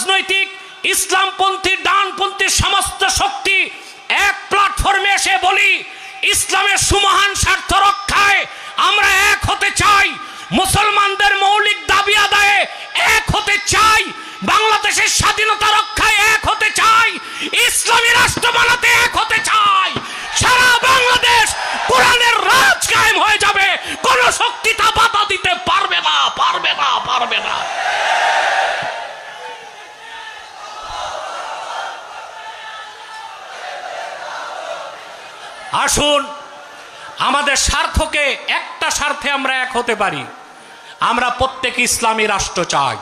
রাজনৈতিক ইসলামপন্থী ডানপন্থী সমস্ত শক্তি এক প্ল্যাটফর্মে এসে বলি, ইসলামের সুমহান স্বার্থ রক্ষায় আমরা এক হতে চাই, মুসলমানদের মৌলিক দাবি আদায়ে এক হতে চাই, বাংলাদেশের স্বাধীনতা রক্ষায় এক হতে চাই, ইসলামী রাষ্ট্র বানাতে এক হতে চাই, সারা বাংলাদেশ কোরআনের রাজ কায়েম হয়ে যাবে, কোন শক্তি তা বাধা দিতে পারবে না, পারবে না, পারবে না। আসুন আমাদের স্বার্থকে, একটা স্বার্থে আমরা এক হতে পারি, আমরা প্রত্যেক ইসলামী রাষ্ট্র চাই।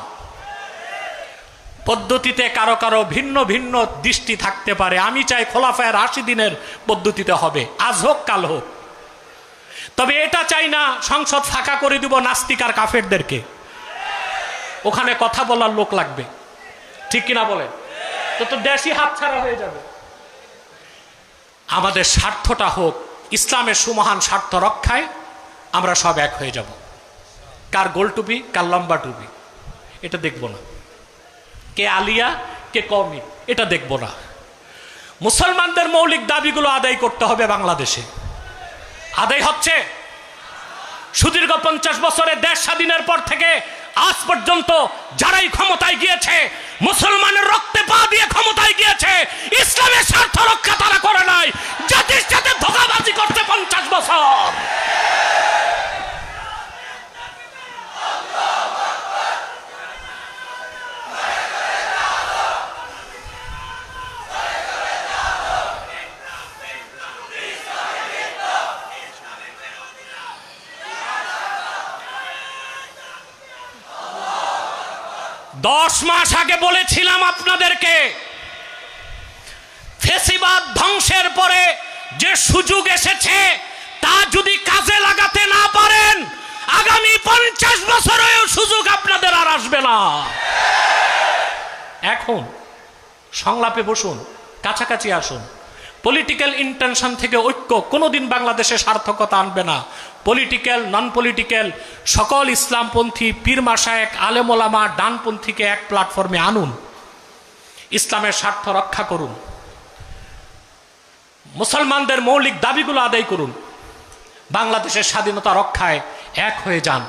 পদ্ধতিতে কারো কারো ভিন্ন ভিন্ন দৃষ্টি থাকতে পারে, আমি চাই খোলাফায়ে রাশিদিনের পদ্ধতিতে হবে, আজ হোক কাল হোক। তবে এটা চাই না সংসদ ফাঁকা করে দিব নাস্তিক আর কাফেরদেরকে, ওখানে কথা বলার লোক লাগবে, ঠিক কিনা বলে? তো দেশই হাতছাড়া হয়ে যাবে। আমাদের স্বার্থটা হোক ইসলামের সুমহান স্বার্থ রক্ষায় আমরা সব এক হয়ে যাব। কার গোল টুপি, কার লম্বা টুপি, এটা দেখব না। কে আলিয়া, কে কওমি, এটা দেখব না। মুসলমানদের মৌলিক দাবিগুলো আদায় করতে হবে বাংলাদেশে। আদায় হচ্ছে? সুদীর্ঘ 50 বছরের দেশ স্বাধীনের পর থেকে আজ পর্যন্ত যারাই ক্ষমতায় গিয়েছে, মুসলমানের রক্তে পা দিয়ে ক্ষমতায় গিয়েছে, ইসলামের স্বার্থ রক্ষা তারা করে নাই, জাতির সাথে ধোঁকাবাজি করতে 50 বছর। দশ মাস আগে বলেছিলাম আপনাদেরকে, ফ্যাসিবাদ ধ্বংসের পরে যে সুযোগ এসেছে তা যদি কাজে লাগাতে না পারেন, আগামী 50 বছরেও সুযোগ আপনাদের আর আসবে না। এখন সংলাপে বসুন, কাছাকাছি আসুন। পলিটিক্যাল ইন্টেনশন থেকে ঐক্য কোনোদিন বাংলাদেশে সার্থকতা আনবে না। পলিটিক্যাল, নন পলিটিক্যাল সকল ইসলামপন্থী পীর মাশায়েখ আলেম ওলামা ডানপন্থীকে এক প্ল্যাটফর্মে আনুন, ইসলামের স্বার্থ রক্ষা করুন, মুসলমানদের মৌলিক দাবিগুলো আদায় করুন, বাংলাদেশের স্বাধীনতা রক্ষায় এক হয়ে যান।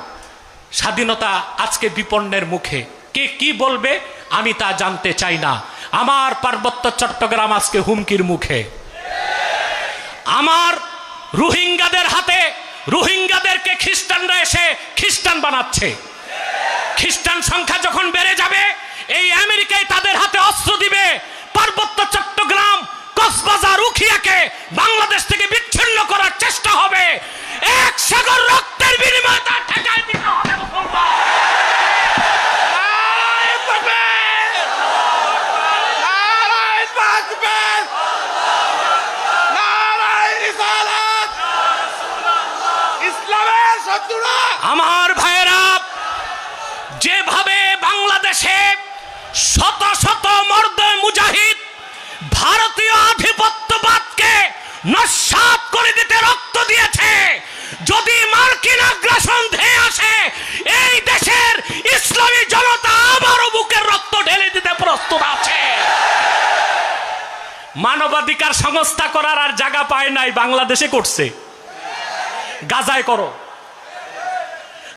স্বাধীনতা আজকে বিপন্নের মুখে, কে কি বলবে আমি তা জানতে চাই না। আমার পার্বত্য চট্টগ্রাম আজকে হুমকির মুখে। আমার রোহিঙ্গাদের হাতে, রোহিঙ্গাদেরকে খ্রিস্টানরা এসে খ্রিস্টান বানাচ্ছে। খ্রিস্টান সংখ্যা যখন বেড়ে যাবে, এই আমেরিকায় তাদের হাতে অস্ত্র দিবে। পার্বত্য চট্টগ্রাম, কক্সবাজার, উখিয়াকে বাংলাদেশ থেকে বিচ্ছিন্ন করার চেষ্টা হবে। এক সাগর রক্তের বিনিময়ে তা ঠেকায় দিতে হবে। আমার ভাইয়েরা, যেভাবে বাংলাদেশে শত শত মর্দ মুজাহিদ ভারতীয় আধিপত্যবাদকে নস্যাৎ করে দিতে রক্ত দিয়েছে, যদি মার্কিন আগ্রাসন ধেয়ে আসে, এই দেশের ইসলামী জনতা আবারও বুকের রক্ত ঢেলে দিতে প্রস্তুত আছে। মানবাধিকার সংস্থা করার আর জায়গা পায় নাই, বাংলাদেশে করছে। গাজায় করো,